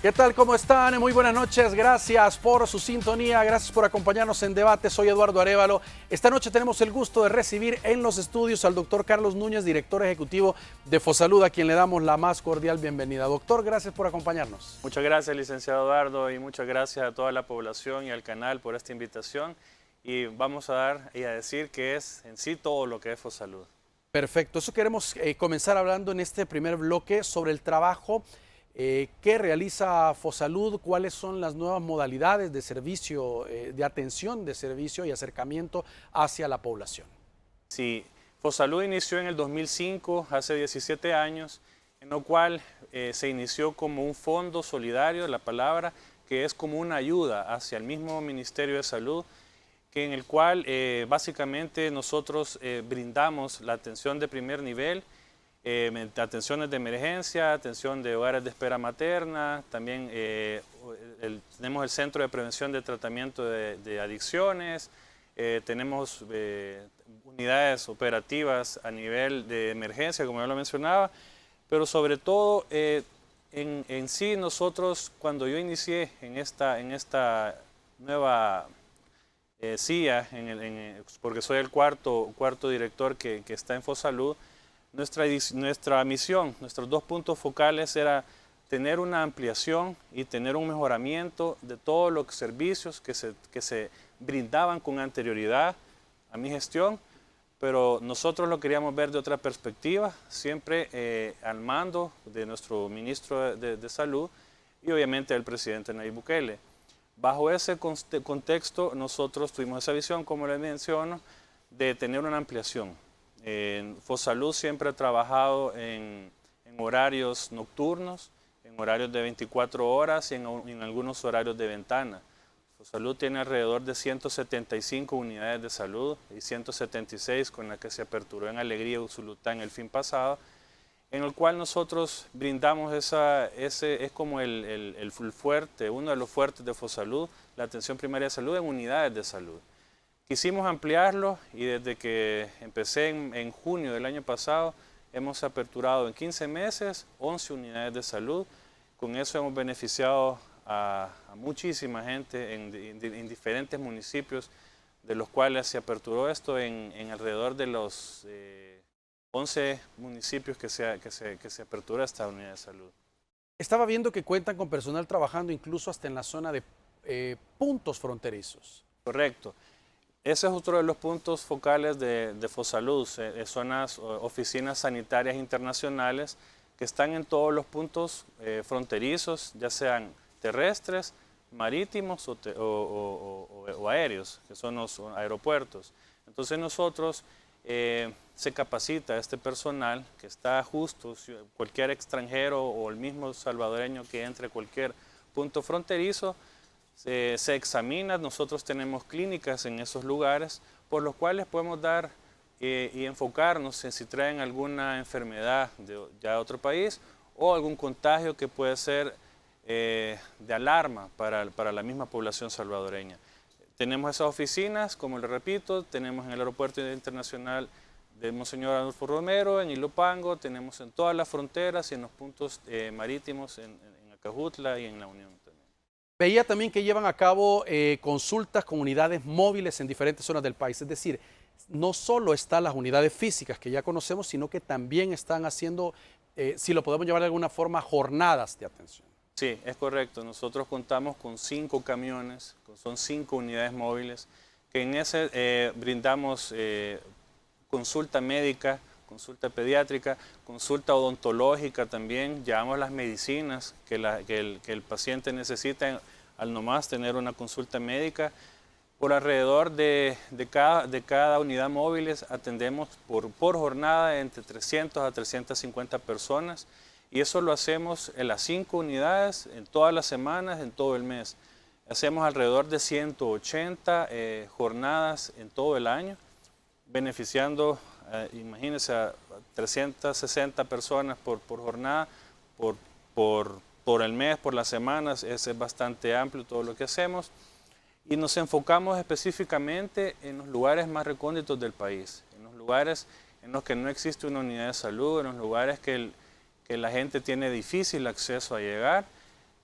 ¿Qué tal? ¿Cómo están? Muy buenas noches. Gracias por su sintonía. Gracias por acompañarnos en debate. Soy Eduardo Arévalo. Esta noche tenemos el gusto de recibir en los estudios al doctor Carlos Núñez, director ejecutivo de Fosalud, a quien le damos la más cordial bienvenida. Doctor, gracias por acompañarnos. Muchas gracias, licenciado Eduardo, y muchas gracias a toda la población y al canal por esta invitación. Y vamos a dar y a decir que es en sí todo lo que es Fosalud. Perfecto. Eso queremos comenzar hablando en este primer bloque sobre el trabajo ¿qué realiza Fosalud? ¿Cuáles son las nuevas modalidades de servicio, de atención de servicio y acercamiento hacia la población? Sí, Fosalud inició en el 2005, hace 17 años, en lo cual se inició como un fondo solidario, la palabra, que es como una ayuda hacia el mismo Ministerio de Salud, en el cual básicamente nosotros brindamos la atención de primer nivel, atenciones de emergencia, atención de hogares de espera materna, también tenemos el Centro de Prevención de Tratamiento de Adicciones, tenemos unidades operativas a nivel de emergencia, como ya lo mencionaba, pero sobre todo en sí nosotros, cuando yo inicié en esta nueva CIA, porque soy el cuarto director que está en Fosalud, nuestra misión, nuestros dos puntos focales era tener una ampliación y tener un mejoramiento de todos los servicios que se brindaban con anterioridad a mi gestión, pero nosotros lo queríamos ver de otra perspectiva, siempre al mando de nuestro ministro de Salud y obviamente del presidente Nayib Bukele. Bajo ese contexto nosotros tuvimos esa visión, como les menciono, de tener una ampliación. Fosalud siempre ha trabajado en horarios nocturnos, en horarios de 24 horas y en algunos horarios de ventana. Fosalud tiene alrededor de 175 unidades de salud y 176 con las que se aperturó en Alegría, Usulután el fin pasado, en el cual nosotros brindamos es como el fuerte, uno de los fuertes de Fosalud, la atención primaria de salud en unidades de salud. Quisimos ampliarlo y desde que empecé en junio del año pasado hemos aperturado en 15 meses 11 unidades de salud. Con eso hemos beneficiado a muchísima gente en diferentes municipios, de los cuales se aperturó esto en alrededor de los 11 municipios que se aperturó esta unidad de salud. Estaba viendo que cuentan con personal trabajando incluso hasta en la zona de puntos fronterizos. Correcto. Ese es otro de los puntos focales de Fosalud, son las oficinas sanitarias internacionales que están en todos los puntos fronterizos, ya sean terrestres, marítimos o aéreos, que son los aeropuertos. Entonces nosotros se capacita a este personal que está justo, cualquier extranjero o el mismo salvadoreño que entre a cualquier punto fronterizo, se examina. Nosotros tenemos clínicas en esos lugares por los cuales podemos dar y enfocarnos en si traen alguna enfermedad de otro país o algún contagio que puede ser de alarma para la misma población salvadoreña. Tenemos esas oficinas, como le repito, tenemos en el Aeropuerto Internacional de Monseñor Adolfo Romero, en Ilopango, tenemos en todas las fronteras y en los puntos marítimos en Acajutla y en La Unión. Veía también que llevan a cabo consultas con unidades móviles en diferentes zonas del país. Es decir, no solo están las unidades físicas que ya conocemos, sino que también están haciendo, si lo podemos llevar de alguna forma, jornadas de atención. Sí, es correcto. Nosotros contamos con 5 camiones, son 5 unidades móviles, que en ese brindamos consulta médica, consulta pediátrica, consulta odontológica también, llevamos las medicinas que el paciente necesita al nomás tener una consulta médica. Por alrededor de cada unidad móviles atendemos por jornada entre 300 a 350 personas y eso lo hacemos en las 5 unidades, en todas las semanas, en todo el mes. Hacemos alrededor de 180 jornadas en todo el año, beneficiando imagínense a 360 personas por jornada, por el mes, por las semanas. Es bastante amplio todo lo que hacemos y nos enfocamos específicamente en los lugares más recónditos del país, en los lugares en los que no existe una unidad de salud, en los lugares que la gente tiene difícil acceso a llegar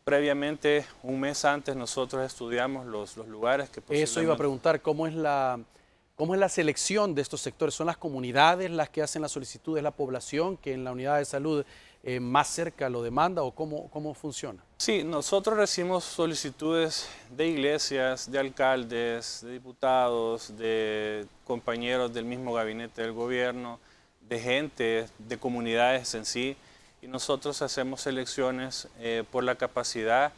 Previamente, un mes antes, nosotros estudiamos los lugares que Eso iba a posiblemente... preguntar, cómo es la selección de estos sectores? ¿Son las comunidades las que hacen la solicitud, es la población que en la unidad de salud más cerca lo demanda o cómo funciona? Sí, nosotros recibimos solicitudes de iglesias, de alcaldes, de diputados, de compañeros del mismo gabinete del gobierno, de gente, de comunidades en sí, y nosotros hacemos selecciones por la capacidad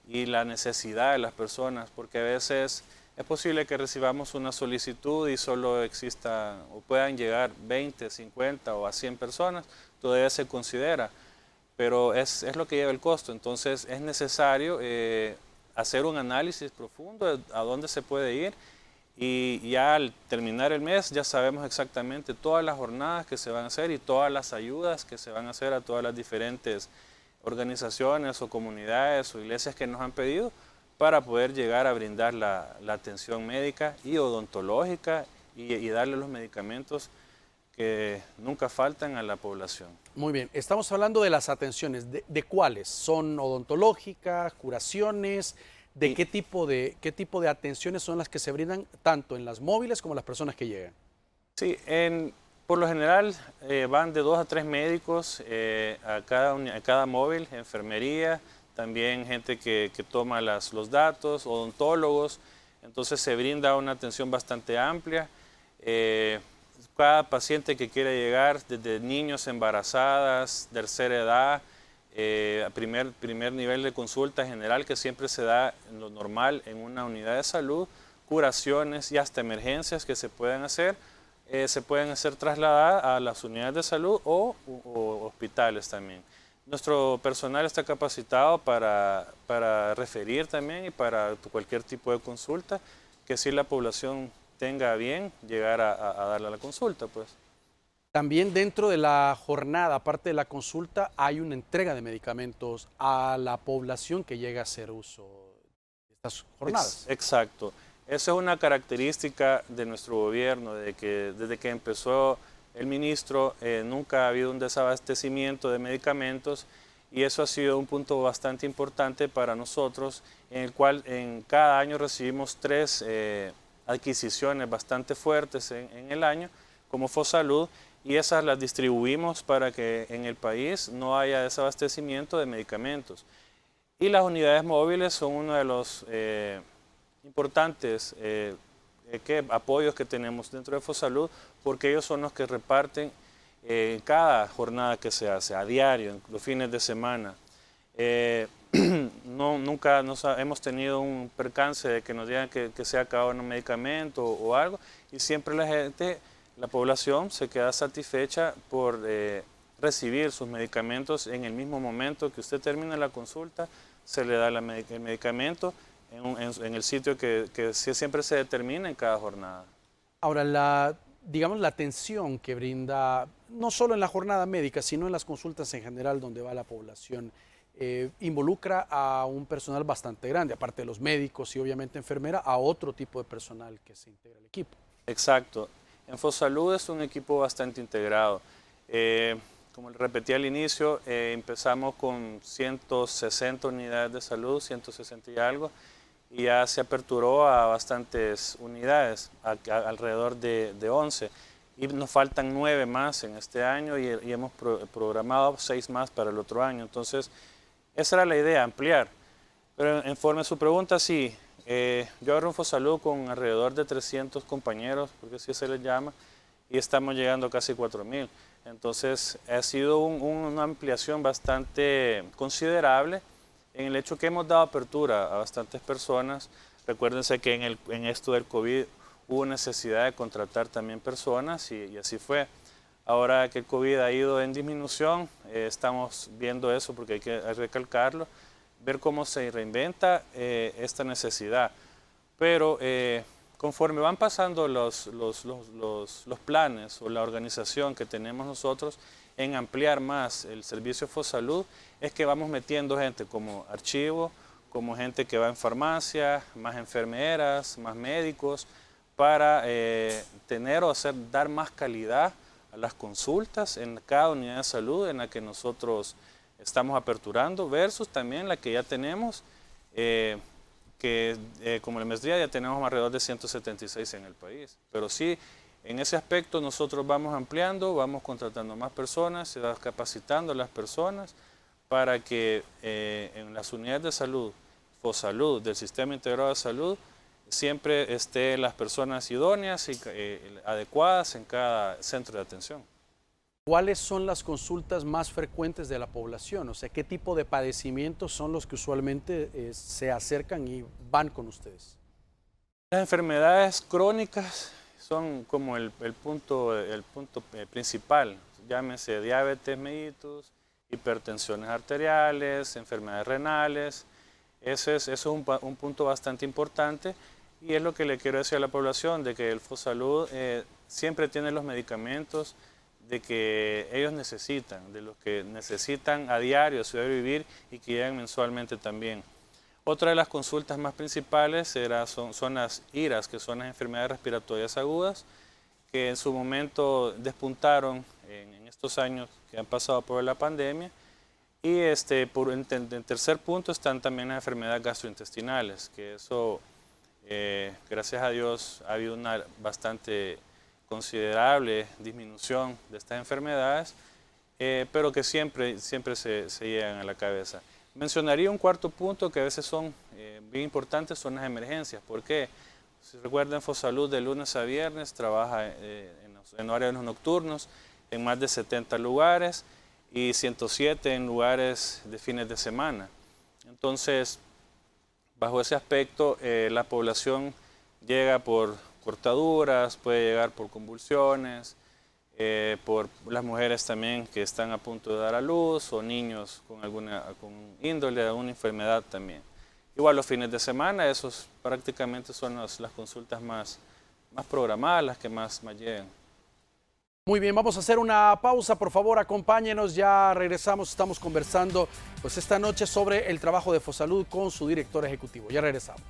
y la necesidad de las personas, porque a veces es posible que recibamos una solicitud y solo exista o puedan llegar 20, 50 o a 100 personas, todavía se considera, pero es lo que lleva el costo. Entonces es necesario hacer un análisis profundo de a dónde se puede ir, y ya al terminar el mes ya sabemos exactamente todas las jornadas que se van a hacer y todas las ayudas que se van a hacer a todas las diferentes organizaciones o comunidades o iglesias que nos han pedido para poder llegar a brindar la atención médica y odontológica y darle los medicamentos que nunca faltan a la población. Muy bien, estamos hablando de las atenciones, ¿de cuáles? ¿Son odontológicas, curaciones? ¿De Y qué tipo de atenciones son las que se brindan tanto en las móviles como en las personas que llegan? sí, por lo general van de 2 a 3 médicos a cada móvil, enfermería, también gente que toma los datos, odontólogos, entonces se brinda una atención bastante amplia. Cada paciente que quiere llegar, desde niños, embarazadas, tercera edad, a primer nivel de consulta general que siempre se da en lo normal en una unidad de salud, curaciones y hasta emergencias que se pueden hacer trasladadas a las unidades de salud o hospitales también. Nuestro personal está capacitado para referir también y para cualquier tipo de consulta que si la población tenga a bien llegar a darle la consulta, pues. También dentro de la jornada, aparte de la consulta, hay una entrega de medicamentos a la población que llega a hacer uso de estas jornadas. Exacto. Esa es una característica de nuestro gobierno, de que desde que empezó el ministro nunca ha habido un desabastecimiento de medicamentos, y eso ha sido un punto bastante importante para nosotros, en el cual en cada año recibimos 3 adquisiciones bastante fuertes en el año como Fosalud, y esas las distribuimos para que en el país no haya desabastecimiento de medicamentos. Y las unidades móviles son uno de los importantes apoyos que tenemos dentro de Fosalud, porque ellos son los que reparten cada jornada que se hace, a diario, en los fines de semana. Nunca hemos tenido un percance de que nos digan que se ha acabado un medicamento o algo, y siempre la población se queda satisfecha por recibir sus medicamentos en el mismo momento que usted termina la consulta. Se le da el medicamento en el sitio que siempre se determina en cada jornada. Ahora, digamos, la atención que brinda, no solo en la jornada médica, sino en las consultas en general donde va la población, involucra a un personal bastante grande, aparte de los médicos y obviamente enfermera, a otro tipo de personal que se integra al equipo. Exacto. En Fosalud es un equipo bastante integrado. Como le repetí al inicio, empezamos con 160 unidades de salud, 160 y algo, y ya se aperturó a bastantes unidades, alrededor de 11. Y nos faltan 9 más en este año, y hemos programado 6 más para el otro año. Entonces, esa era la idea, ampliar. Pero en forma de su pregunta, sí. Yo agarro un Fosalud con alrededor de 300 compañeros, porque así se les llama, y estamos llegando a casi 4.000. Entonces ha sido una ampliación bastante considerable en el hecho que hemos dado apertura a bastantes personas. Recuérdense que en esto del COVID hubo necesidad de contratar también personas, y así fue. Ahora que el COVID ha ido en disminución, estamos viendo eso porque hay que recalcarlo, ver cómo se reinventa esta necesidad. Pero conforme van pasando los planes o la organización que tenemos nosotros en ampliar más el servicio Fosalud, es que vamos metiendo gente como archivo, como gente que va en farmacia, más enfermeras, más médicos, para tener o dar más calidad a las consultas en cada unidad de salud en la que nosotros estamos aperturando versus también la que ya tenemos, como el mes día ya tenemos alrededor de 176 en el país. Pero sí, en ese aspecto nosotros vamos ampliando, vamos contratando más personas, se va capacitando a las personas para que en las unidades de salud, FOSalud, del Sistema Integrado de Salud, siempre estén las personas idóneas y adecuadas en cada centro de atención. ¿Cuáles son las consultas más frecuentes de la población? O sea, ¿qué tipo de padecimientos son los que usualmente se acercan y van con ustedes? Las enfermedades crónicas son como el punto principal, llámese diabetes mellitus, hipertensiones arteriales, enfermedades renales. Eso es un punto bastante importante y es lo que le quiero decir a la población, de que el FOSalud siempre tiene los medicamentos de que ellos necesitan, de los que necesitan a diario, su diario vivir y que llegan mensualmente también. Otra de las consultas más principales son las IRAS, que son las enfermedades respiratorias agudas, que en su momento despuntaron en estos años que han pasado por la pandemia. Y en tercer punto están también las enfermedades gastrointestinales, que eso, gracias a Dios, ha habido una bastante considerable disminución de estas enfermedades, pero que siempre se llegan a la cabeza. Mencionaría un cuarto punto que a veces son bien importantes, son las emergencias. ¿Por qué? Si recuerdan, FOSalud de lunes a viernes trabaja en horarios nocturnos en más de 70 lugares y 107 en lugares de fines de semana. Entonces, bajo ese aspecto, la población llega por cortaduras, puede llegar por convulsiones, por las mujeres también que están a punto de dar a luz o niños con índole de alguna enfermedad también. Igual los fines de semana, esos prácticamente son las consultas más programadas, las que más llegan. Muy bien, vamos a hacer una pausa, por favor, acompáñenos, ya regresamos, estamos conversando pues esta noche sobre el trabajo de FOSalud con su director ejecutivo. Ya regresamos.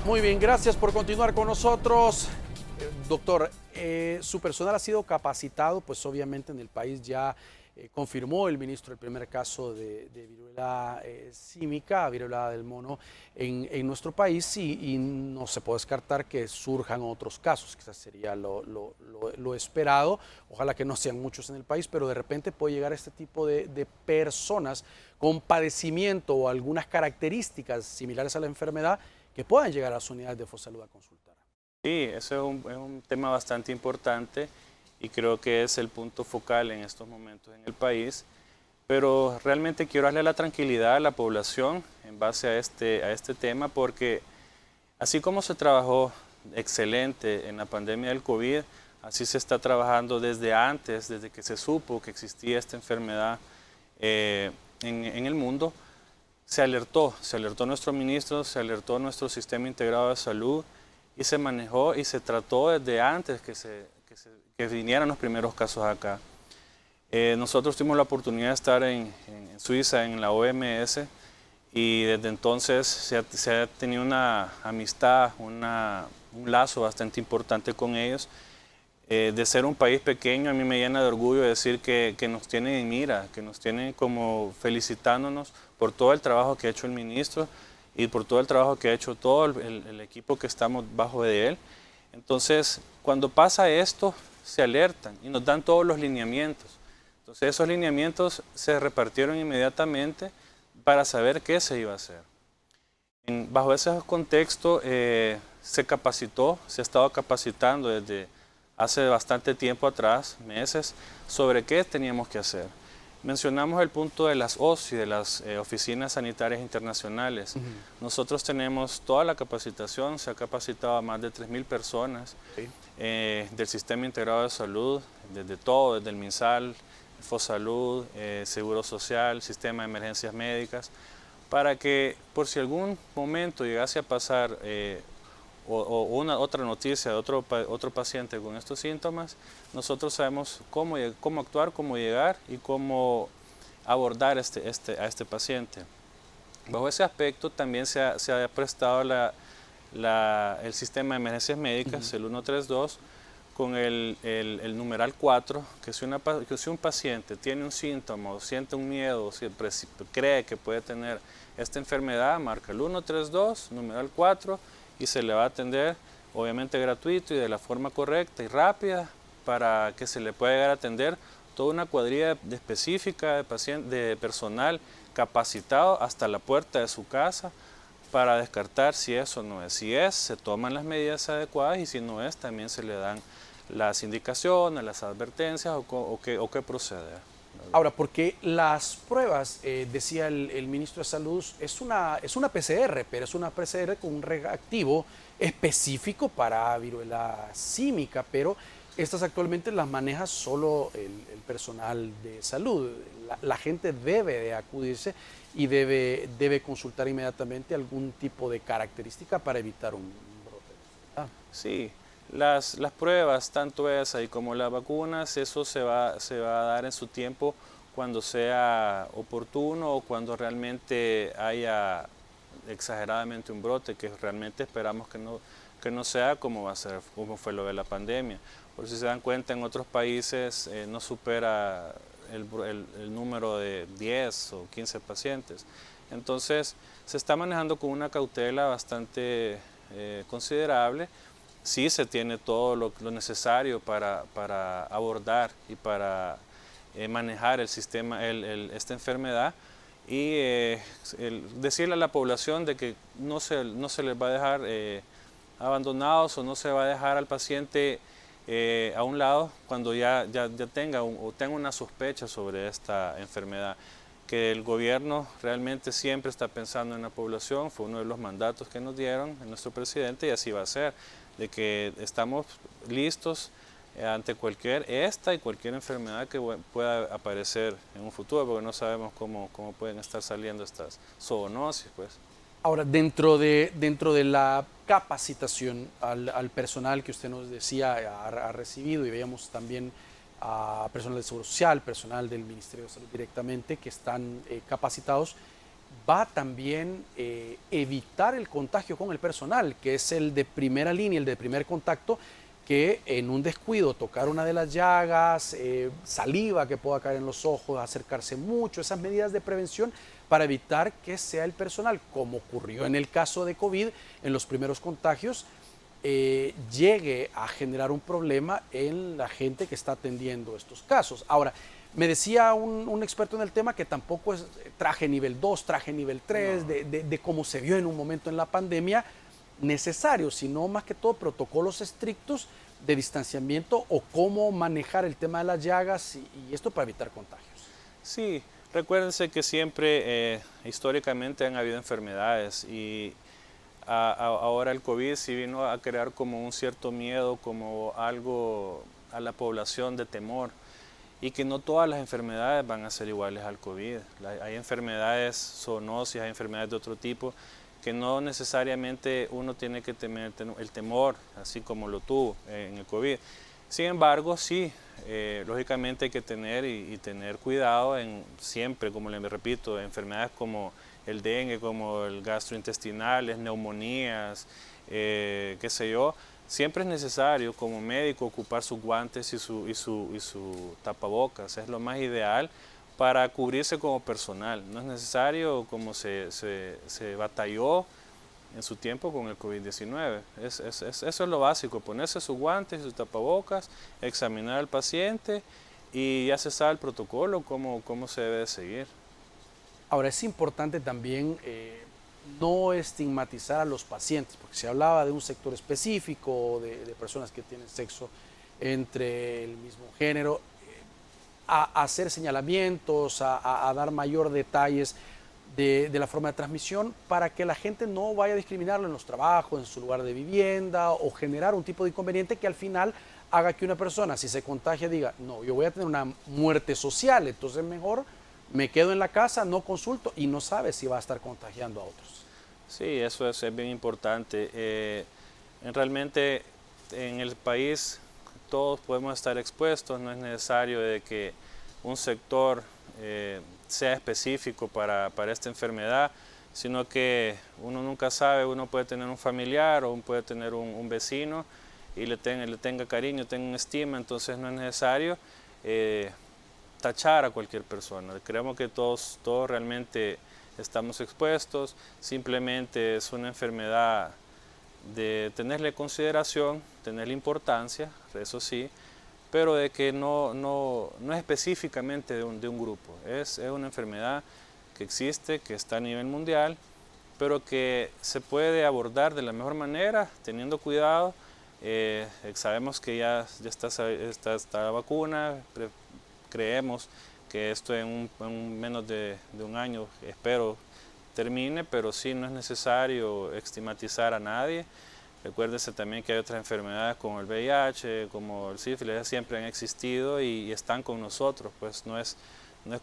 Muy bien, gracias por continuar con nosotros. Doctor, su personal ha sido capacitado, pues obviamente en el país ya confirmó el ministro el primer caso de viruela símica, viruela del mono en nuestro país y no se puede descartar que surjan otros casos, quizás sería lo esperado, ojalá que no sean muchos en el país, pero de repente puede llegar este tipo de personas con padecimiento o algunas características similares a la enfermedad que puedan llegar a las unidades de FOSalud a consultar. Sí, eso es un tema bastante importante y creo que es el punto focal en estos momentos en el país, pero realmente quiero darle la tranquilidad a la población en base a este tema, porque así como se trabajó excelente en la pandemia del COVID, así se está trabajando desde antes, desde que se supo que existía esta enfermedad en el mundo. Se alertó nuestro ministro, se alertó nuestro Sistema Integrado de Salud y se manejó y se trató desde antes que vinieran los primeros casos acá. Nosotros tuvimos la oportunidad de estar en Suiza, en la OMS, y desde entonces se ha tenido una amistad, un lazo bastante importante con ellos. De ser un país pequeño, a mí me llena de orgullo decir que nos tienen en mira, que nos tienen como felicitándonos por todo el trabajo que ha hecho el ministro y por todo el trabajo que ha hecho todo el equipo que estamos bajo de él. Entonces, cuando pasa esto, se alertan y nos dan todos los lineamientos. Entonces, esos lineamientos se repartieron inmediatamente para saber qué se iba a hacer. Bajo ese contexto, se capacitó, se ha estado capacitando desde hace bastante tiempo atrás, meses, sobre qué teníamos que hacer. Mencionamos el punto de las OSI, de las Oficinas Sanitarias Internacionales. Nosotros tenemos toda la capacitación, se ha capacitado a más de 3.000 personas del Sistema Integrado de Salud, desde todo, desde el MinSal, Fosalud, Seguro Social, Sistema de Emergencias Médicas, para que por si algún momento llegase a pasar una otra noticia de otro paciente con estos síntomas, nosotros sabemos cómo actuar, cómo llegar y cómo abordar a este paciente. Bajo ese aspecto también se ha prestado el sistema de emergencias médicas, el 132, con el numeral 4, que si un paciente tiene un síntoma o siente un miedo, si cree que puede tener esta enfermedad, marca el 132, numeral 4, y se le va a atender, obviamente gratuito y de la forma correcta y rápida, para que se le pueda llegar a atender toda una cuadrilla específica de personal capacitado hasta la puerta de su casa para descartar si es o no es. Si es, se toman las medidas adecuadas, y si no es, también se le dan las indicaciones, las advertencias o qué proceder. Ahora, porque las pruebas, decía el ministro de Salud, es una PCR, pero es una PCR con un reactivo específico para viruela símica, pero estas actualmente las maneja solo el personal de salud. La gente debe de acudirse y debe consultar inmediatamente algún tipo de característica para evitar un brote. Sí. Las pruebas, tanto esa y como las vacunas, eso se va a dar en su tiempo cuando sea oportuno o cuando realmente haya exageradamente un brote, que realmente esperamos que no sea como fue lo de la pandemia. Por si se dan cuenta, en otros países no supera el número de 10 o 15 pacientes. Entonces se está manejando con una cautela bastante considerable. Sí se tiene todo lo necesario para abordar y para manejar el sistema, esta enfermedad, y decirle a la población de que no se les va a dejar abandonados, o no se va a dejar al paciente a un lado cuando ya tenga una sospecha sobre esta enfermedad. Que el gobierno realmente siempre está pensando en la población, fue uno de los mandatos que nos dieron nuestro presidente, y así va a ser, de que estamos listos ante esta y cualquier enfermedad que pueda aparecer en un futuro, porque no sabemos cómo pueden estar saliendo estas zoonosis, pues. Ahora, dentro de la capacitación al personal que usted nos decía ha recibido, y veíamos también a personal del Seguro Social, personal del Ministerio de Salud directamente, que están capacitados, va también evitar el contagio con el personal, que es el de primera línea, el de primer contacto, que en un descuido, tocar una de las llagas, saliva que pueda caer en los ojos, acercarse mucho, esas medidas de prevención para evitar que sea el personal, como ocurrió en el caso de COVID, en los primeros contagios, llegue a generar un problema en la gente que está atendiendo estos casos. Ahora, me decía un experto en el tema que tampoco es traje nivel 2, traje nivel 3, no, de cómo se vio en un momento en la pandemia, necesario, sino más que todo protocolos estrictos de distanciamiento o cómo manejar el tema de las llagas y esto para evitar contagios. Sí, recuérdense que siempre históricamente han habido enfermedades, y ahora el COVID sí vino a crear como un cierto miedo, como algo a la población de temor, y que no todas las enfermedades van a ser iguales al COVID. Hay enfermedades zoonosis, hay enfermedades de otro tipo, que no necesariamente uno tiene que tener el temor, así como lo tuvo en el COVID. Sin embargo, sí, lógicamente hay que tener y tener cuidado siempre, como les repito, enfermedades como el dengue, como el gastrointestinales, neumonías, qué sé yo. Siempre es necesario como médico ocupar sus guantes y su tapabocas, es lo más ideal para cubrirse como personal. No es necesario como se batalló en su tiempo con el COVID-19. Eso es lo básico, ponerse sus guantes y sus tapabocas, examinar al paciente y ya se sabe el protocolo, cómo se debe de seguir. Ahora, es importante también no estigmatizar a los pacientes, porque se hablaba de un sector específico, de personas que tienen sexo entre el mismo género. a hacer señalamientos, a dar mayor detalles de la forma de transmisión para que la gente no vaya a discriminarlo en los trabajos, en su lugar de vivienda o generar un tipo de inconveniente que al final haga que una persona, si se contagia, diga, no, yo voy a tener una muerte social, entonces mejor me quedo en la casa, no consulto y no sabe si va a estar contagiando a otros. Sí, eso es bien importante. Realmente en el país todos podemos estar expuestos, no es necesario de que un sector sea específico para esta enfermedad, sino que uno nunca sabe, uno puede tener un familiar o puede tener un vecino y le tenga cariño, tenga estima, entonces no es necesario tachar a cualquier persona. Creemos que todos realmente estamos expuestos, simplemente es una enfermedad de tenerle consideración, tenerle importancia, eso sí, pero de que no específicamente de un grupo. Es una enfermedad que existe, que está a nivel mundial, pero que se puede abordar de la mejor manera, teniendo cuidado. Sabemos que ya está la vacuna, creemos que esto en menos de un año, espero, termine, pero sí no es necesario estigmatizar a nadie. Recuérdese también que hay otras enfermedades como el VIH, como el sífilis, siempre han existido y están con nosotros, pues no es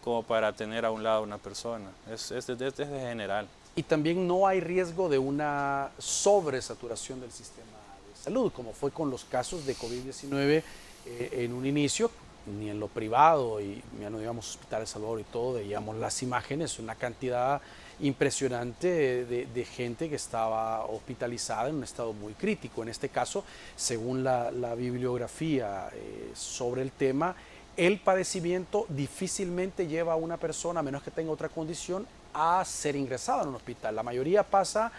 como para tener a un lado una persona, es de general. Y también no hay riesgo de una sobresaturación del sistema de salud, como fue con los casos de COVID-19 en un inicio, ni en lo privado, y ya no digamos Hospital El Salvador y todo, veíamos las imágenes, una cantidad impresionante de gente que estaba hospitalizada en un estado muy crítico. En este caso, según la bibliografía sobre el tema, el padecimiento difícilmente lleva a una persona, a menos que tenga otra condición, a ser ingresada en un hospital. La mayoría pasa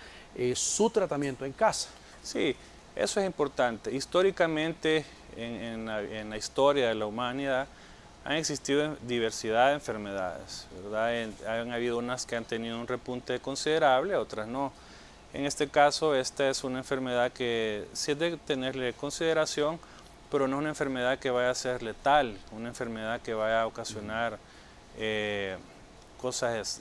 su tratamiento en casa. Sí, eso es importante. Históricamente, en la historia de la humanidad, han existido diversidad de enfermedades, ¿verdad? Han habido unas que han tenido un repunte considerable, otras no. En este caso, esta es una enfermedad que sí es de tenerle consideración, pero no es una enfermedad que vaya a ser letal, una enfermedad que vaya a ocasionar cosas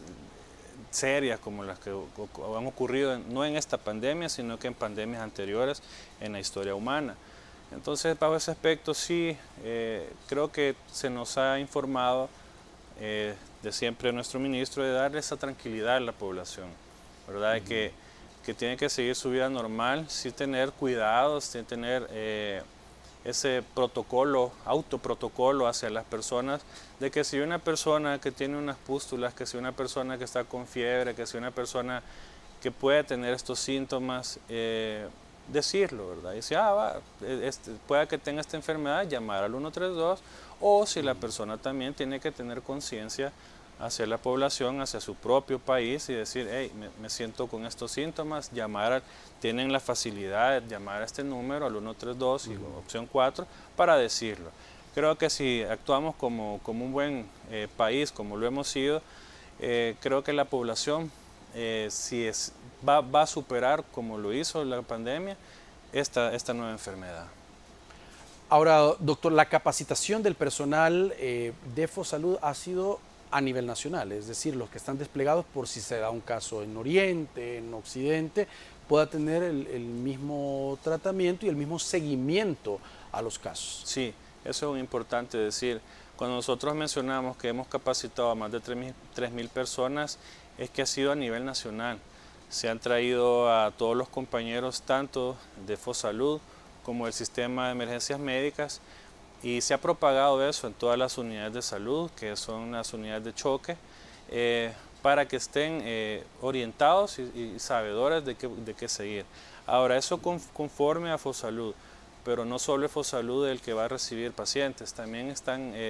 serias como las que han ocurrido no en esta pandemia, sino que en pandemias anteriores en la historia humana. Entonces, bajo ese aspecto sí, creo que se nos ha informado de siempre nuestro ministro de darle esa tranquilidad a la población, ¿verdad? De que tiene que seguir su vida normal, sin tener cuidados, sin tener ese protocolo, autoprotocolo hacia las personas, de que si una persona que tiene unas pústulas, que si una persona que está con fiebre, que si una persona que puede tener estos síntomas, decirlo, ¿verdad? Y si pueda que tenga esta enfermedad, llamar al 132, o si la persona también tiene que tener conciencia hacia la población, hacia su propio país y decir, hey, me siento con estos síntomas, tienen la facilidad de llamar a este número, al 132 y opción 4, para decirlo. Creo que si actuamos como un buen país, como lo hemos sido, creo que la población va a superar, como lo hizo la pandemia, esta nueva enfermedad. Ahora, doctor, la capacitación del personal de Fosalud ha sido a nivel nacional, es decir, los que están desplegados por si se da un caso en Oriente, en Occidente, pueda tener el mismo tratamiento y el mismo seguimiento a los casos. Sí, eso es importante decir. Cuando nosotros mencionamos que hemos capacitado a más de 3.000 personas, es que ha sido a nivel nacional. Se han traído a todos los compañeros, tanto de Fosalud como del sistema de emergencias médicas, y se ha propagado eso en todas las unidades de salud, que son las unidades de choque, para que estén orientados y sabedores de qué seguir. Ahora, eso conforme a Fosalud, pero no solo es Fosalud el que va a recibir pacientes, también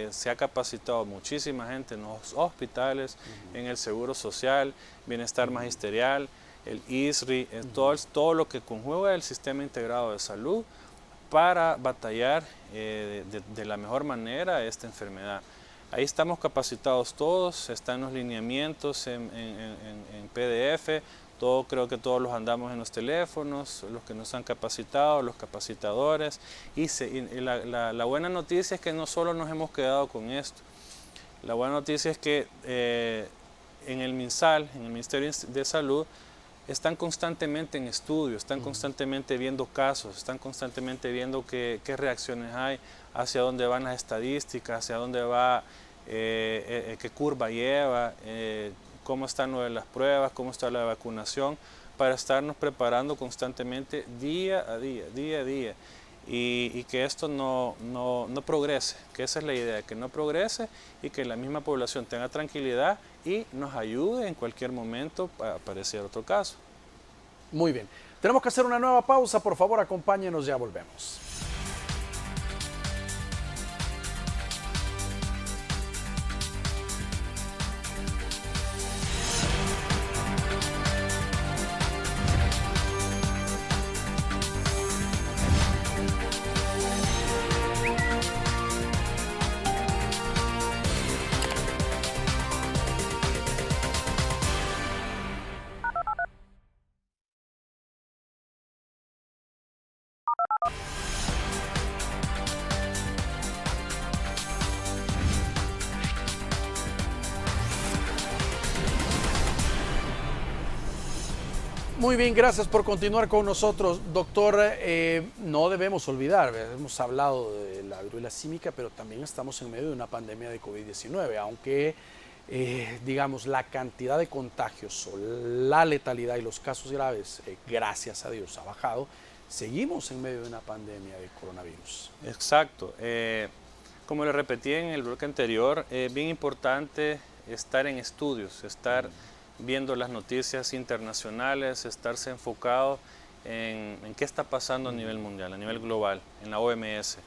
se ha capacitado muchísima gente en los hospitales, en el Seguro Social, Bienestar Magisterial, el ISRI, todo lo que conjuga el Sistema Integrado de Salud para batallar de la mejor manera esta enfermedad. Ahí estamos capacitados todos, están los lineamientos en PDF, creo que todos los andamos en los teléfonos, los que nos han capacitado, los capacitadores, y la buena noticia es que no solo nos hemos quedado con esto, La buena noticia es que en el MinSal, en el Ministerio de Salud, están constantemente en estudio, están constantemente viendo casos, están constantemente viendo qué reacciones hay, hacia dónde van las estadísticas, hacia dónde va, qué curva lleva, cómo están lo de las pruebas, cómo está la vacunación, para estarnos preparando constantemente día a día, y que esto no progrese, que esa es la idea, que no progrese y que la misma población tenga tranquilidad y nos ayude en cualquier momento para aparecer otro caso. Muy bien. Tenemos que hacer una nueva pausa. Por favor, acompáñenos, ya volvemos. Muy bien, gracias por continuar con nosotros. Doctor, no debemos olvidar, hemos hablado de la viruela símica, pero también estamos en medio de una pandemia de COVID-19, aunque digamos la cantidad de contagios o la letalidad y los casos graves, gracias a Dios, ha bajado. Seguimos en medio de una pandemia de coronavirus. Exacto. Como le repetí en el bloque anterior, es bien importante estar en estudios, estar viendo las noticias internacionales, estarse enfocado en qué está pasando a nivel mundial, a nivel global, en la OMS.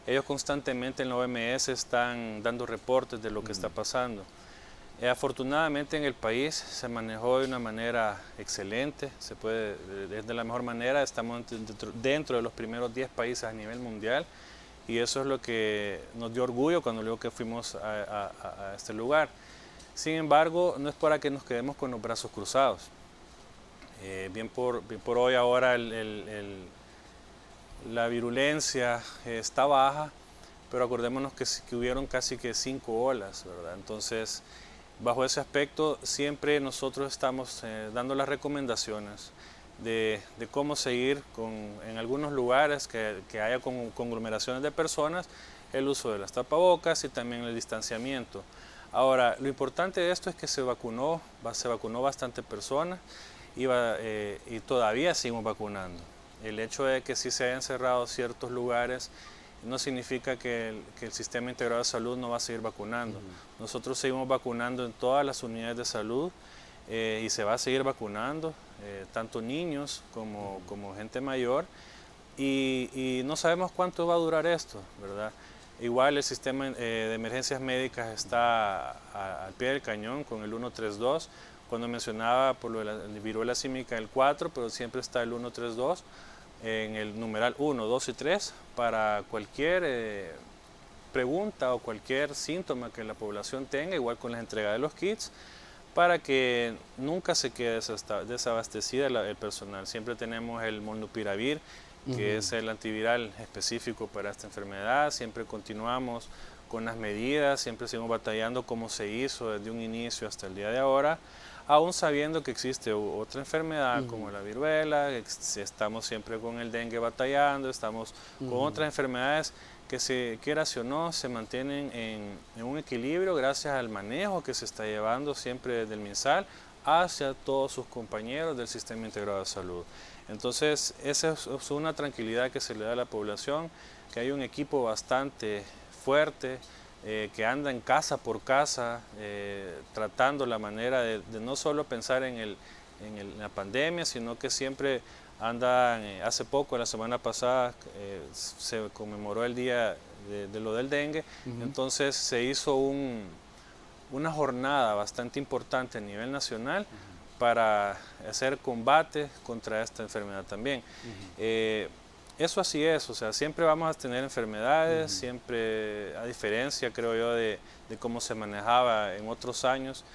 Ellos constantemente en la OMS están dando reportes de lo que está pasando. Afortunadamente en el país se manejó de una manera excelente, de la mejor manera, estamos dentro de los primeros 10 países a nivel mundial, y eso es lo que nos dio orgullo cuando luego que fuimos a este lugar. Sin embargo, no es para que nos quedemos con los brazos cruzados. Bien por hoy ahora la virulencia está baja, pero acordémonos que hubieron casi que 5 olas, ¿verdad? Entonces, bajo ese aspecto, siempre nosotros estamos dando las recomendaciones de cómo seguir en algunos lugares que haya conglomeraciones de personas, el uso de las tapabocas y también el distanciamiento. Ahora, lo importante de esto es que se vacunó bastante personas y todavía seguimos vacunando. El hecho de que sí se hayan cerrado ciertos lugares no significa que el Sistema Integrado de Salud no va a seguir vacunando. Nosotros seguimos vacunando en todas las unidades de salud y se va a seguir vacunando, tanto niños como gente mayor, y no sabemos cuánto va a durar esto, ¿verdad? Igual el sistema de emergencias médicas está al pie del cañón con el 132. Cuando mencionaba por lo de la viruela símica el 4, pero siempre está el 132 en el numeral 1, 2 y 3 para cualquier pregunta o cualquier síntoma que la población tenga, igual con la entrega de los kits, para que nunca se quede desabastecida el personal. Siempre tenemos el molnupiravir, que es el antiviral específico para esta enfermedad. Siempre continuamos con las medidas, siempre seguimos batallando como se hizo desde un inicio hasta el día de ahora, aún sabiendo que existe otra enfermedad como la viruela, estamos siempre con el dengue batallando, estamos con otras enfermedades que quieras o no, se mantienen en un equilibrio gracias al manejo que se está llevando siempre desde el MinSal hacia todos sus compañeros del Sistema Integrado de Salud. Entonces, esa es una tranquilidad que se le da a la población, que hay un equipo bastante fuerte, que anda en casa por casa, tratando la manera de no solo pensar en la pandemia, sino que siempre andan. Hace poco, la semana pasada, se conmemoró el día de lo del dengue, entonces se hizo una jornada bastante importante a nivel nacional para hacer combate contra esta enfermedad también. Eso así es, o sea, siempre vamos a tener enfermedades, siempre, a diferencia, creo yo, de cómo se manejaba en otros años.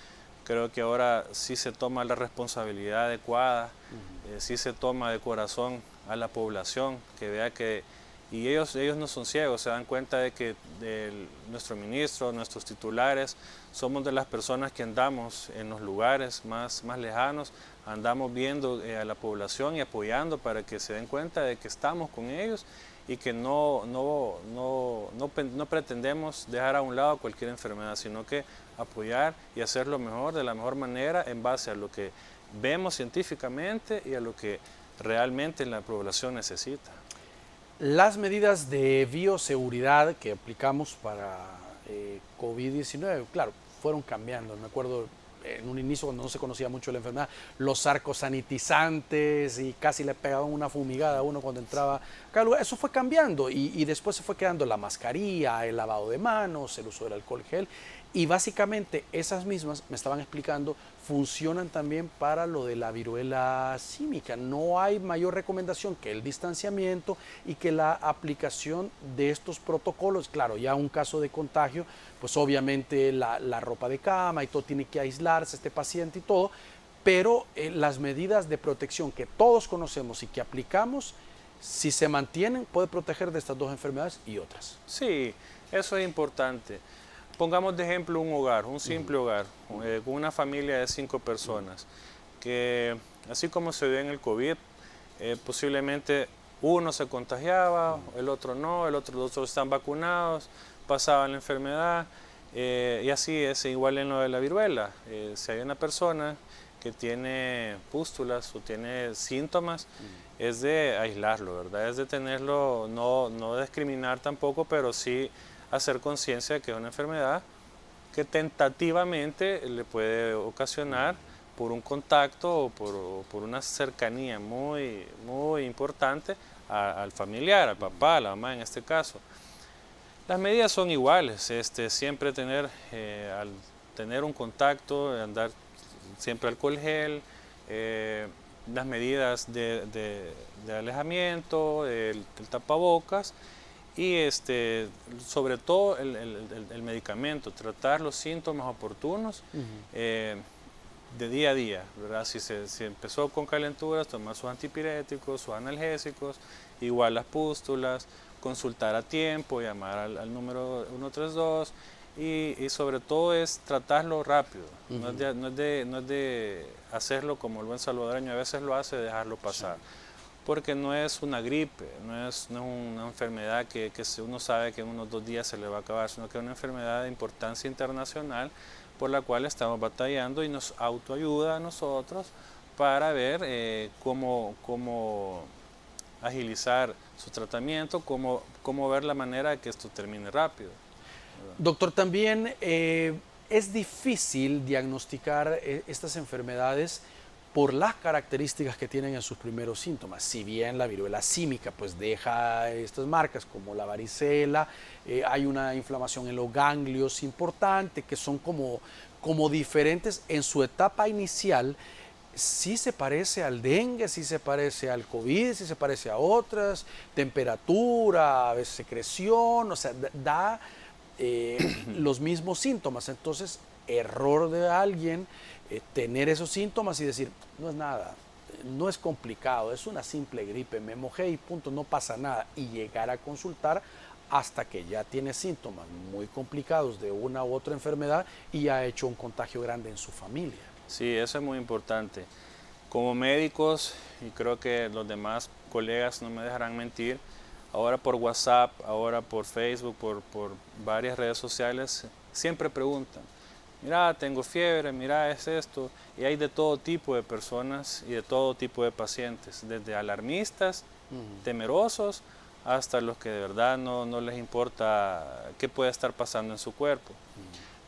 Creo que ahora sí se toma la responsabilidad adecuada, sí se toma de corazón a la población, que vea que Y ellos no son ciegos, se dan cuenta de que nuestro ministro, nuestros titulares, somos de las personas que andamos en los lugares más lejanos, andamos viendo a la población y apoyando para que se den cuenta de que estamos con ellos y que no pretendemos dejar a un lado cualquier enfermedad, sino que apoyar y hacerlo mejor, de la mejor manera, en base a lo que vemos científicamente y a lo que realmente la población necesita. Las medidas de bioseguridad que aplicamos para COVID-19, claro, fueron cambiando. Me acuerdo en un inicio, cuando no se conocía mucho la enfermedad, los arcos sanitizantes y casi le pegaban una fumigada a uno cuando entraba a cada lugar. Eso fue cambiando y después se fue quedando la mascarilla, el lavado de manos, el uso del alcohol gel. Y básicamente esas mismas, me estaban explicando, funcionan también para lo de la viruela símica. No hay mayor recomendación que el distanciamiento y que la aplicación de estos protocolos. Claro, ya un caso de contagio, pues obviamente la ropa de cama y todo tiene que aislarse este paciente y todo, pero las medidas de protección que todos conocemos y que aplicamos, si se mantienen, puede proteger de estas dos enfermedades y otras. Sí, eso es importante. Pongamos de ejemplo un hogar, un simple hogar, con una familia de 5 personas, que así como se dio en el COVID, posiblemente uno se contagiaba, el otro no, los otros están vacunados, pasaban la enfermedad, y así es igual en lo de la viruela. Si hay una persona que tiene pústulas o tiene síntomas, es de aislarlo, ¿verdad? Es de tenerlo, no discriminar tampoco, pero sí hacer conciencia de que es una enfermedad que tentativamente le puede ocasionar por un contacto o por una cercanía muy importante al familiar, al papá, a la mamá en este caso. Las medidas son iguales, siempre al tener un contacto, andar siempre alcohol gel, las medidas de alejamiento, el tapabocas, y sobre todo el medicamento, tratar los síntomas oportunos de día a día, ¿verdad? Si empezó con calenturas, tomar sus antipiréticos, sus analgésicos, igual las pústulas, consultar a tiempo, llamar al número 132 y sobre todo es tratarlo rápido, no es de hacerlo como el buen salvadoreño a veces lo hace, dejarlo pasar. Sí. Porque no es una gripe, no es una enfermedad que uno sabe que en unos 2 días se le va a acabar, sino que es una enfermedad de importancia internacional por la cual estamos batallando y nos autoayuda a nosotros para ver cómo agilizar su tratamiento, cómo ver la manera de que esto termine rápido. Doctor, también es difícil diagnosticar estas enfermedades por las características que tienen en sus primeros síntomas. Si bien la viruela símica pues deja estas marcas como la varicela, hay una inflamación en los ganglios importante que son como diferentes en su etapa inicial. Sí se parece al dengue, sí se parece al COVID, sí se parece a otras, temperatura, a veces secreción, o sea, da los mismos síntomas. Entonces, error de alguien tener esos síntomas y decir, no es nada, no es complicado, es una simple gripe, me mojé y punto, no pasa nada, y llegar a consultar hasta que ya tiene síntomas muy complicados de una u otra enfermedad y ha hecho un contagio grande en su familia. Sí, eso es muy importante. Como médicos, y creo que los demás colegas no me dejarán mentir, ahora por WhatsApp, ahora por Facebook, por varias redes sociales, siempre preguntan, mira, tengo fiebre, mira, es esto, y hay de todo tipo de personas y de todo tipo de pacientes, desde alarmistas, temerosos, hasta los que de verdad no les importa qué puede estar pasando en su cuerpo.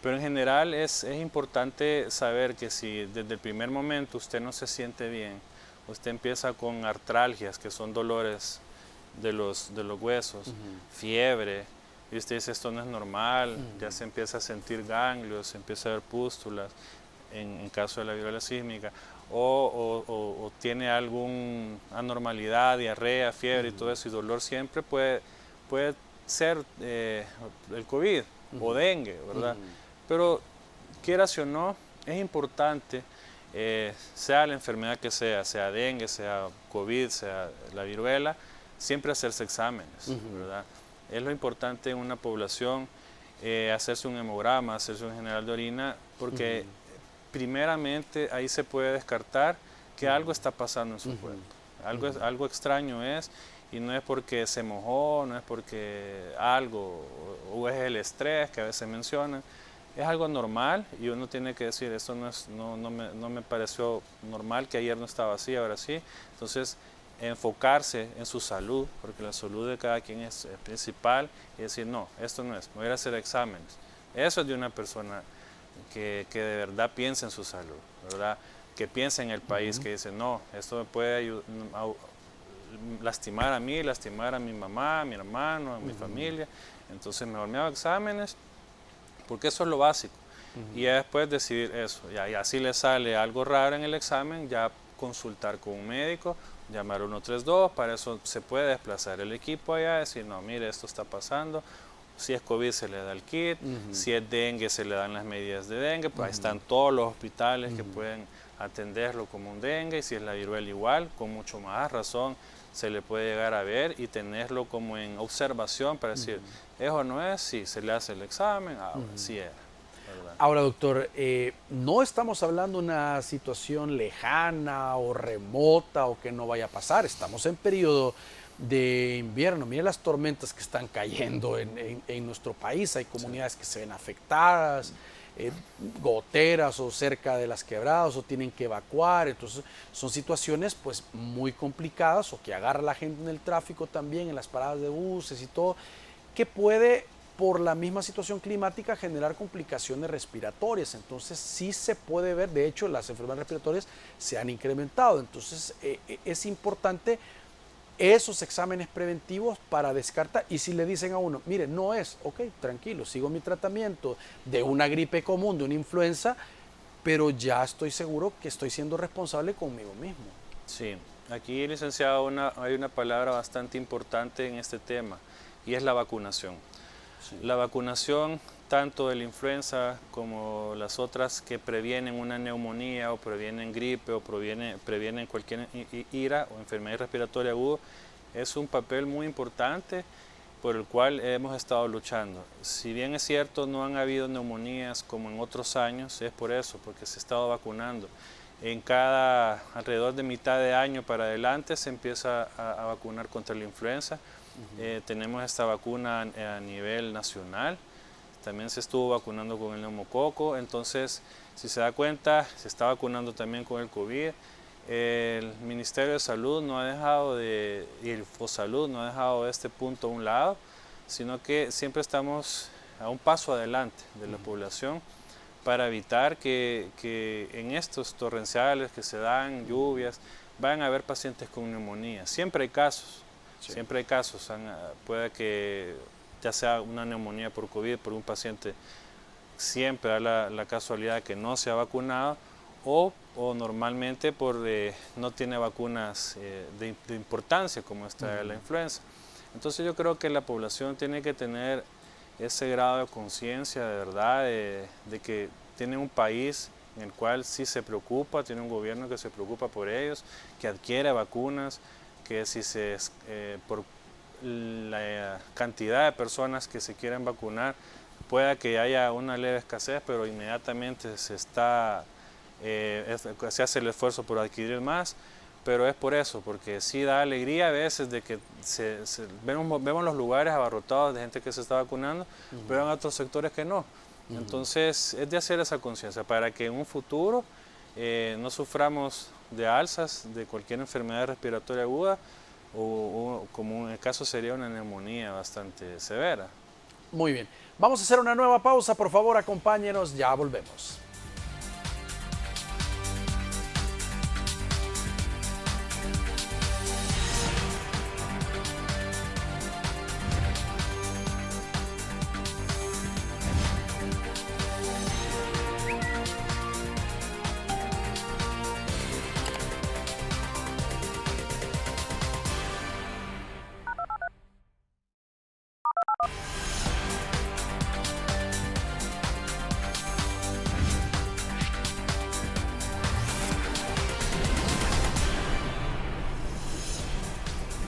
Pero en general es importante saber que si desde el primer momento usted no se siente bien, usted empieza con artralgias, que son dolores de los huesos, fiebre, y usted dice esto no es normal, ya se empieza a sentir ganglios, se empieza a ver pústulas, en caso de la viruela sísmica, o tiene alguna anormalidad, diarrea, fiebre y todo eso, y dolor siempre puede ser el COVID o dengue, ¿verdad? Pero quieras o no, es importante, sea la enfermedad que sea dengue, sea COVID, sea la viruela, siempre hacerse exámenes, ¿verdad? Es lo importante en una población, hacerse un hemograma, hacerse un general de orina, porque primeramente ahí se puede descartar que algo está pasando en su cuerpo. Algo extraño es, y no es porque se mojó, no es porque algo, o es el estrés que a veces mencionan, es algo normal y uno tiene que decir, esto no me pareció normal, que ayer no estaba así, ahora sí. Entonces, enfocarse en su salud, porque la salud de cada quien es principal, y decir, no, esto no es, me voy a ir a hacer exámenes. Eso es de una persona que de verdad piensa en su salud, ¿verdad? Que piensa en el país, que dice, no, esto me puede lastimar a mí, lastimar a mi mamá, a mi hermano, a mi familia. Entonces mejor me hago exámenes, porque eso es lo básico. Y ya después decidir eso. Y así le sale algo raro en el examen, ya consultar con un médico, llamar 132, para eso se puede desplazar el equipo allá, decir, no, mire, esto está pasando. Si es COVID se le da el kit, si es dengue se le dan las medidas de dengue, pues ahí están todos los hospitales que pueden atenderlo como un dengue, y si es la viruela igual, con mucho más razón se le puede llegar a ver y tenerlo como en observación para decir, ¿es o no es? Sí, se le hace el examen, sí era. ¿Verdad? Ahora, doctor, no estamos hablando de una situación lejana o remota o que no vaya a pasar, estamos en periodo de invierno. Mire las tormentas que están cayendo en nuestro país, hay comunidades que se ven afectadas, goteras o cerca de las quebradas o tienen que evacuar, entonces son situaciones pues muy complicadas, o que agarra a la gente en el tráfico también, en las paradas de buses y todo, que puede por la misma situación climática generar complicaciones respiratorias. Entonces sí se puede ver, de hecho las enfermedades respiratorias se han incrementado, entonces es importante esos exámenes preventivos para descartar. Y si le dicen a uno, mire, no es, ok, tranquilo, sigo mi tratamiento de una gripe común, de una influenza, pero ya estoy seguro que estoy siendo responsable conmigo mismo. Sí, aquí, licenciado, hay una palabra bastante importante en este tema, y es la vacunación. Sí. La vacunación, tanto de la influenza como las otras que previenen una neumonía o previenen gripe o previenen cualquier IRA o enfermedad respiratoria aguda, es un papel muy importante por el cual hemos estado luchando. Si bien es cierto, no han habido neumonías como en otros años, es por eso, porque se ha estado vacunando. Alrededor de mitad de año para adelante se empieza a vacunar contra la influenza. Tenemos esta vacuna a nivel nacional. También se estuvo vacunando con el neumococo, entonces, si se da cuenta, se está vacunando también con el COVID. El Ministerio de Salud no ha dejado y el Fosalud no ha dejado este punto a un lado, sino que siempre estamos a un paso adelante de la población para evitar que en estos torrenciales que se dan, lluvias, van a haber pacientes con neumonía. Siempre hay casos, siempre hay casos. Puede que ya sea una neumonía por COVID, por un paciente, siempre da la casualidad que no se ha vacunado, o normalmente no tiene vacunas de importancia como esta de la influenza. Entonces yo creo que la población tiene que tener ese grado de conciencia de verdad, de que tiene un país en el cual sí se preocupa, tiene un gobierno que se preocupa por ellos, que adquiere vacunas, que si por la cantidad de personas que se quieren vacunar, pueda que haya una leve escasez, pero inmediatamente se hace el esfuerzo por adquirir más, pero es por eso, porque sí da alegría a veces de que vemos los lugares abarrotados de gente que se está vacunando, pero en otros sectores que no. Entonces es de hacer esa conciencia para que en un futuro no suframos de alzas de cualquier enfermedad respiratoria aguda, o como en el caso sería una neumonía bastante severa. Muy bien, vamos a hacer una nueva pausa, por favor acompáñenos, ya volvemos.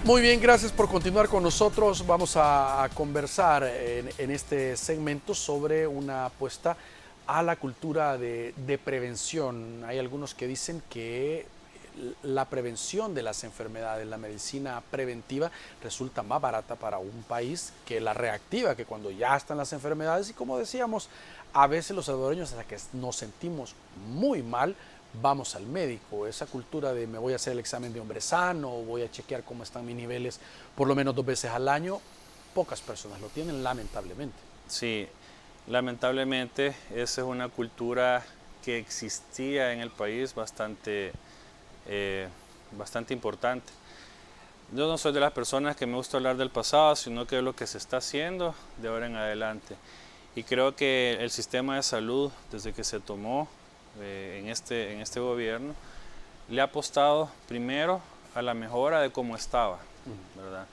Muy bien, gracias por continuar con nosotros. Vamos a conversar en este segmento sobre una apuesta a la cultura de prevención. Hay algunos que dicen que la prevención de las enfermedades, la medicina preventiva, resulta más barata para un país que la reactiva, que cuando ya están las enfermedades. Y como decíamos, a veces los salvadoreños, hasta que nos sentimos muy mal, vamos al médico. Esa cultura de me voy a hacer el examen de hombre sano, o voy a chequear cómo están mis niveles por lo menos 2 veces al año, pocas personas lo tienen, lamentablemente. Sí, lamentablemente esa es una cultura que existía en el país bastante importante. Yo no soy de las personas que me gusta hablar del pasado, sino que es lo que se está haciendo de ahora en adelante. Y creo que el sistema de salud, desde que se tomó en este gobierno, le ha apostado primero a la mejora de cómo estaba, ¿verdad?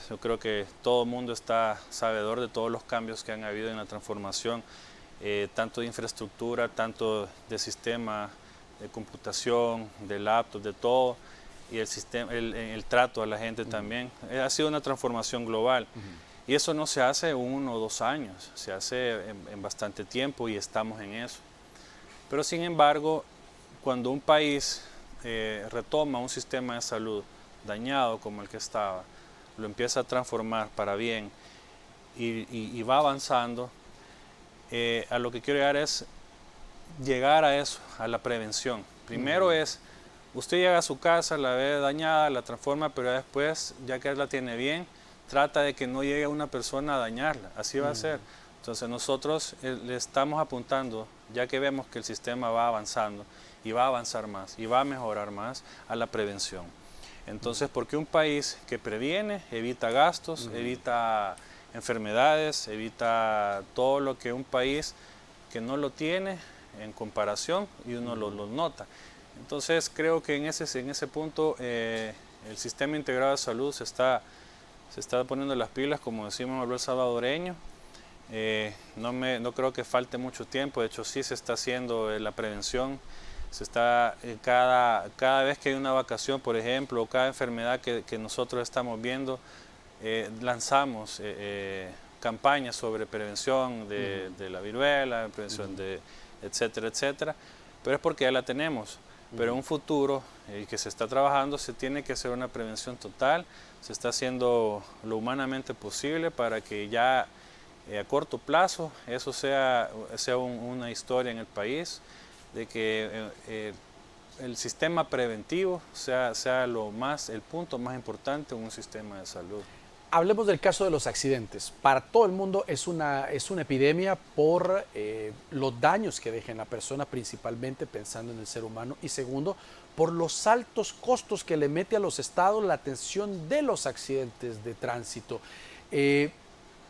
Yo creo que todo el mundo está sabedor de todos los cambios que han habido en la transformación, tanto de infraestructura, tanto de sistema de computación, de laptop, de todo, y el trato a la gente también. Ha sido una transformación global. Y eso no se hace en 1 o 2 años, se hace en bastante tiempo y estamos en eso. Pero sin embargo, cuando un país retoma un sistema de salud dañado como el que estaba, lo empieza a transformar para bien y va avanzando, a lo que quiero llegar a eso, a la prevención. Primero es, usted llega a su casa, la ve dañada, la transforma, pero después, ya que la tiene bien, trata de que no llegue una persona a dañarla, así va a ser. Entonces nosotros le estamos apuntando, ya que vemos que el sistema va avanzando y va a avanzar más y va a mejorar más, a la prevención. Entonces, porque un país que previene, evita gastos, evita enfermedades, evita todo lo que un país que no lo tiene en comparación y uno lo nota. Entonces creo que en ese punto el sistema integrado de salud se está poniendo las pilas, como decimos el salvadoreño. No creo que falte mucho tiempo, de hecho sí se está haciendo la prevención, cada vez que hay una vacación, por ejemplo, o cada enfermedad que nosotros estamos viendo, lanzamos campañas sobre prevención de la viruela, prevención de etcétera, etcétera, pero es porque ya la tenemos. Pero en un futuro que se está trabajando, se tiene que hacer una prevención total, se está haciendo lo humanamente posible para que ya a corto plazo eso sea una historia en el país, de que el sistema preventivo sea el punto más importante en un sistema de salud. Hablemos del caso de los accidentes. Para todo el mundo es una epidemia por los daños que deja en la persona, principalmente pensando en el ser humano, y segundo, por los altos costos que le mete a los estados la atención de los accidentes de tránsito.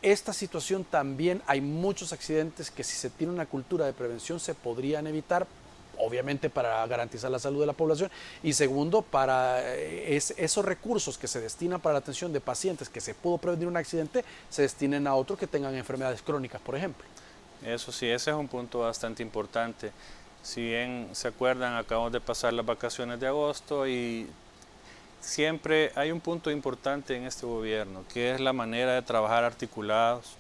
Esta situación también, hay muchos accidentes que si se tiene una cultura de prevención se podrían evitar, obviamente para garantizar la salud de la población, y segundo, para esos recursos que se destinan para la atención de pacientes que se pudo prevenir un accidente, se destinen a otros que tengan enfermedades crónicas, por ejemplo. Eso sí, ese es un punto bastante importante. Si bien se acuerdan, acabamos de pasar las vacaciones de agosto y siempre hay un punto importante en este gobierno, que es la manera de trabajar articulados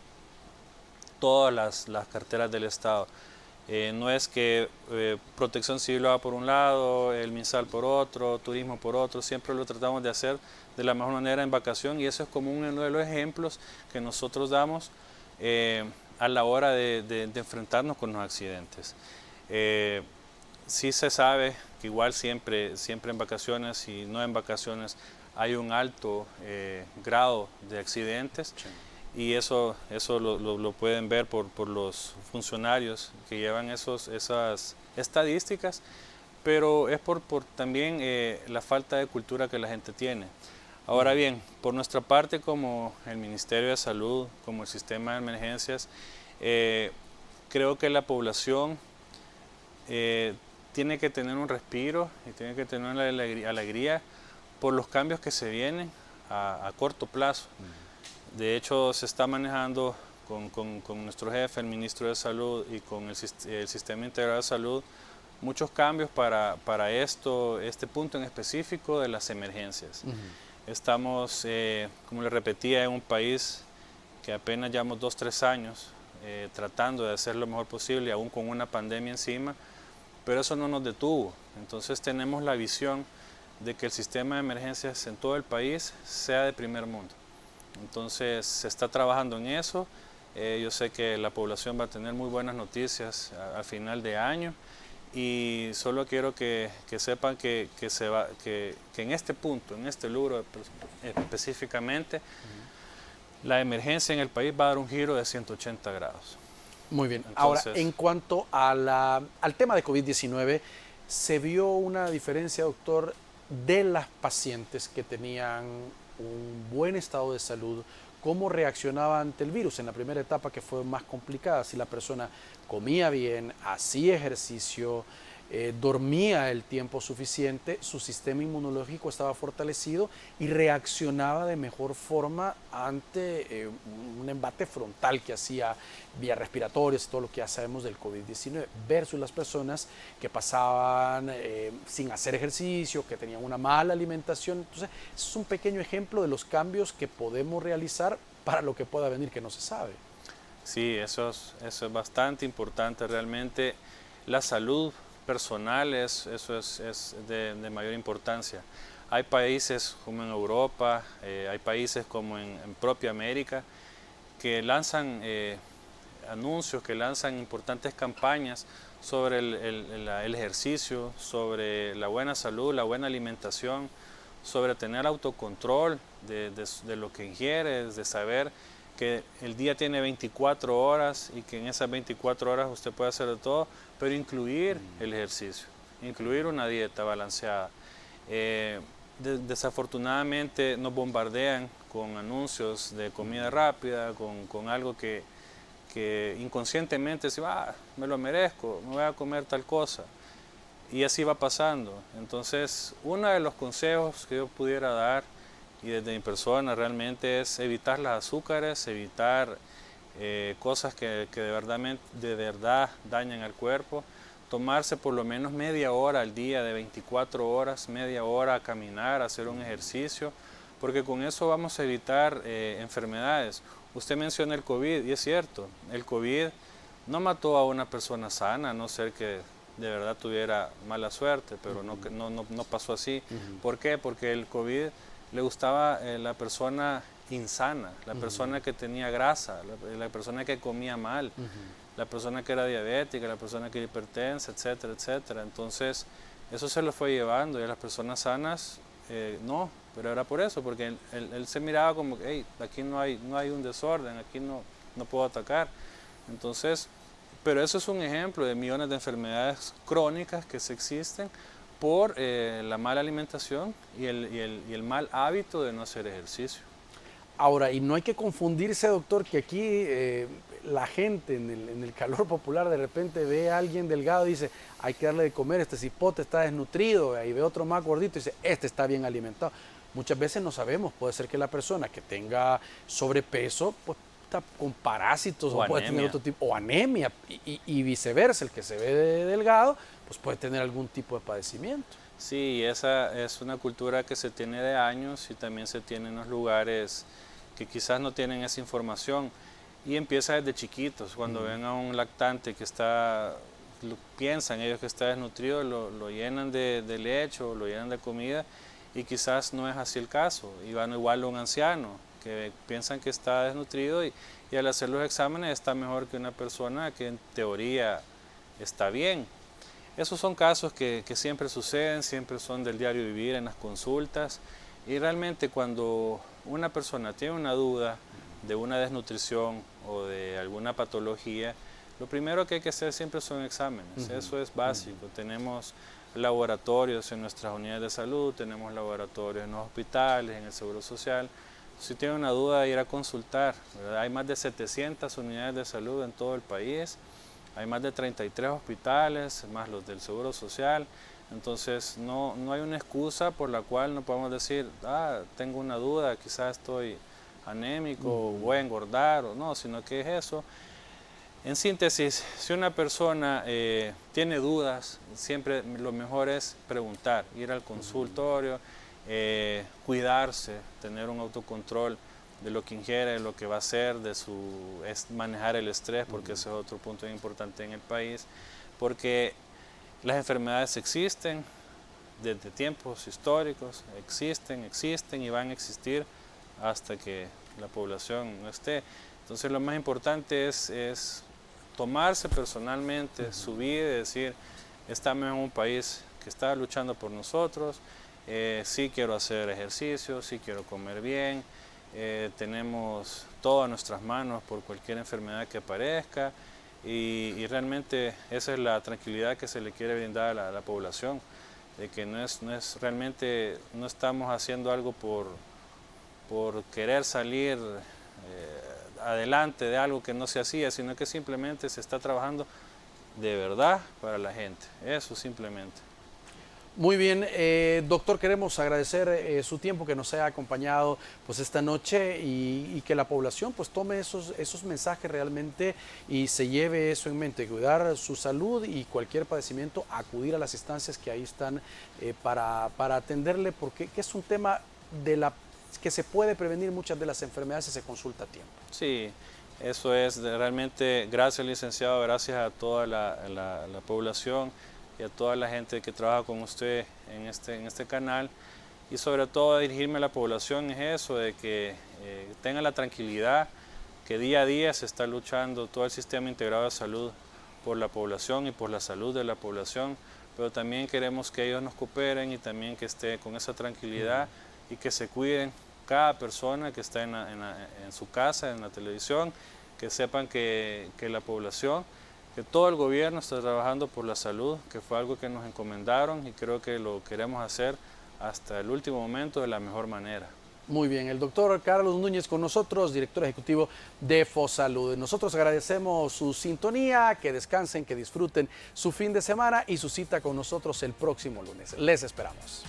todas las carteras del Estado. No es que Protección Civil va por un lado, el MinSal por otro, Turismo por otro, siempre lo tratamos de hacer de la mejor manera en vacación, y eso es como uno de los ejemplos que nosotros damos a la hora de enfrentarnos con los accidentes. Sí se sabe que igual siempre en vacaciones y no en vacaciones hay un alto grado de accidentes. Sí. Y eso lo pueden ver por los funcionarios que llevan esas estadísticas, pero es por también la falta de cultura que la gente tiene. Ahora bien, por nuestra parte, como el Ministerio de Salud, como el sistema de emergencias, creo que la población tiene que tener un respiro y tiene que tener una alegría por los cambios que se vienen a corto plazo. De hecho, se está manejando con nuestro jefe, el ministro de Salud, y con el sistema integrado de salud, muchos cambios para este punto en específico de las emergencias. Estamos, como le repetía, en un país que apenas llevamos 2-3 años tratando de hacer lo mejor posible, aún con una pandemia encima, pero eso no nos detuvo. Entonces tenemos la visión de que el sistema de emergencias en todo el país sea de primer mundo. Entonces se está trabajando en eso. Yo sé que la población va a tener muy buenas noticias a final de año y solo quiero que sepan que en este punto, en este rubro específicamente, la emergencia en el país va a dar un giro de 180 grados. Muy bien. Entonces, ahora, en cuanto a al tema de COVID-19, ¿se vio una diferencia, doctor, de las pacientes que tenían un buen estado de salud? ¿Cómo reaccionaba ante el virus en la primera etapa, que fue más complicada? Si la persona comía bien, hacía ejercicio, dormía el tiempo suficiente, su sistema inmunológico estaba fortalecido y reaccionaba de mejor forma ante un embate frontal que hacía vías respiratorias y todo lo que ya sabemos del COVID-19, versus las personas que pasaban sin hacer ejercicio, que tenían una mala alimentación. Entonces, es un pequeño ejemplo de los cambios que podemos realizar para lo que pueda venir, que no se sabe. Sí, eso es bastante importante. Realmente la salud personal es de mayor importancia. Hay países como en Europa, hay países como en propia América que lanzan anuncios, que lanzan importantes campañas sobre el ejercicio, sobre la buena salud, la buena alimentación, sobre tener autocontrol de lo que ingieres, de saber que el día tiene 24 horas y que en esas 24 horas usted puede hacer de todo, pero incluir el ejercicio, incluir una dieta balanceada. Desafortunadamente nos bombardean con anuncios de comida rápida, con algo que inconscientemente se va, me lo merezco, me voy a comer tal cosa. Y así va pasando. Entonces, uno de los consejos que yo pudiera dar, y desde mi persona realmente, es evitar las azúcares, evitar cosas que de verdad dañan al cuerpo, tomarse por lo menos media hora al día de 24 horas, media hora a caminar, a hacer un ejercicio, porque con eso vamos a evitar enfermedades. Usted menciona el COVID, y es cierto, el COVID no mató a una persona sana, a no ser que de verdad tuviera mala suerte, pero no pasó así. ¿Por qué? Porque el COVID le gustaba la persona insana, la persona que tenía grasa, la persona que comía mal, la persona que era diabética, la persona que era hipertensa, etcétera, etcétera. Entonces, eso se lo fue llevando, y a las personas sanas no, pero era por eso, porque él se miraba como que, hey, aquí no hay un desorden, aquí no puedo atacar. Entonces, pero eso es un ejemplo de millones de enfermedades crónicas que se existen por la mala alimentación y el mal hábito de no hacer ejercicio. Ahora, y no hay que confundirse, doctor, que aquí la gente en el calor popular de repente ve a alguien delgado y dice, hay que darle de comer, este cipote está desnutrido, y ve otro más gordito y dice, este está bien alimentado. Muchas veces no sabemos, puede ser que la persona que tenga sobrepeso, pues está con parásitos o puede tener otro tipo, o anemia, y viceversa, el que se ve delgado, pues puede tener algún tipo de padecimiento. Sí, esa es una cultura que se tiene de años y también se tiene en los lugares que quizás no tienen esa información, y empieza desde chiquitos. Cuando ven a un lactante que piensan ellos que está desnutrido, lo llenan de leche o lo llenan de comida, y quizás no es así el caso. Y van igual a un anciano que piensan que está desnutrido, y al hacer los exámenes está mejor que una persona que en teoría está bien. Esos son casos que siempre suceden, siempre son del diario vivir en las consultas, y realmente cuando una persona tiene una duda de una desnutrición o de alguna patología, lo primero que hay que hacer siempre son exámenes. Eso es básico. Tenemos laboratorios en nuestras unidades de salud, tenemos laboratorios en los hospitales, en el Seguro Social. Si tiene una duda, ir a consultar, ¿verdad? Hay más de 700 unidades de salud en todo el país. Hay más de 33 hospitales, más los del Seguro Social. Entonces no hay una excusa por la cual no podemos decir, tengo una duda, quizás estoy anémico, voy a engordar, o no, sino que es eso. En síntesis, si una persona tiene dudas, siempre lo mejor es preguntar, ir al consultorio, cuidarse, tener un autocontrol de lo que ingiere, de lo que va a hacer, manejar el estrés, porque ese es otro punto importante en el país, porque las enfermedades existen desde tiempos históricos, existen y van a existir hasta que la población no esté. Entonces lo más importante es tomarse personalmente su vida y decir, estamos en un país que está luchando por nosotros, sí quiero hacer ejercicio, sí quiero comer bien, tenemos todo a nuestras manos por cualquier enfermedad que aparezca y realmente esa es la tranquilidad que se le quiere brindar a la población, de que no estamos haciendo algo por querer salir adelante de algo que no se hacía, sino que simplemente se está trabajando de verdad para la gente, eso simplemente. Muy bien, doctor, queremos agradecer su tiempo que nos haya acompañado pues esta noche y que la población pues tome esos mensajes realmente y se lleve eso en mente, cuidar su salud y cualquier padecimiento, acudir a las instancias que ahí están para atenderle, porque es un tema que se puede prevenir muchas de las enfermedades si se consulta a tiempo. Sí, eso es realmente, gracias licenciado, gracias a toda la población y a toda la gente que trabaja con usted en este canal, y sobre todo dirigirme a la población es eso, de que tenga la tranquilidad que día a día se está luchando todo el sistema integrado de salud por la población y por la salud de la población, pero también queremos que ellos nos cooperen y también que esté con esa tranquilidad y que se cuiden cada persona que está en su casa, en la televisión, que sepan que la población, que todo el gobierno está trabajando por la salud, que fue algo que nos encomendaron y creo que lo queremos hacer hasta el último momento de la mejor manera. Muy bien, el doctor Carlos Núñez con nosotros, director ejecutivo de FOSalud. Nosotros agradecemos su sintonía, que descansen, que disfruten su fin de semana y su cita con nosotros el próximo lunes. Les esperamos.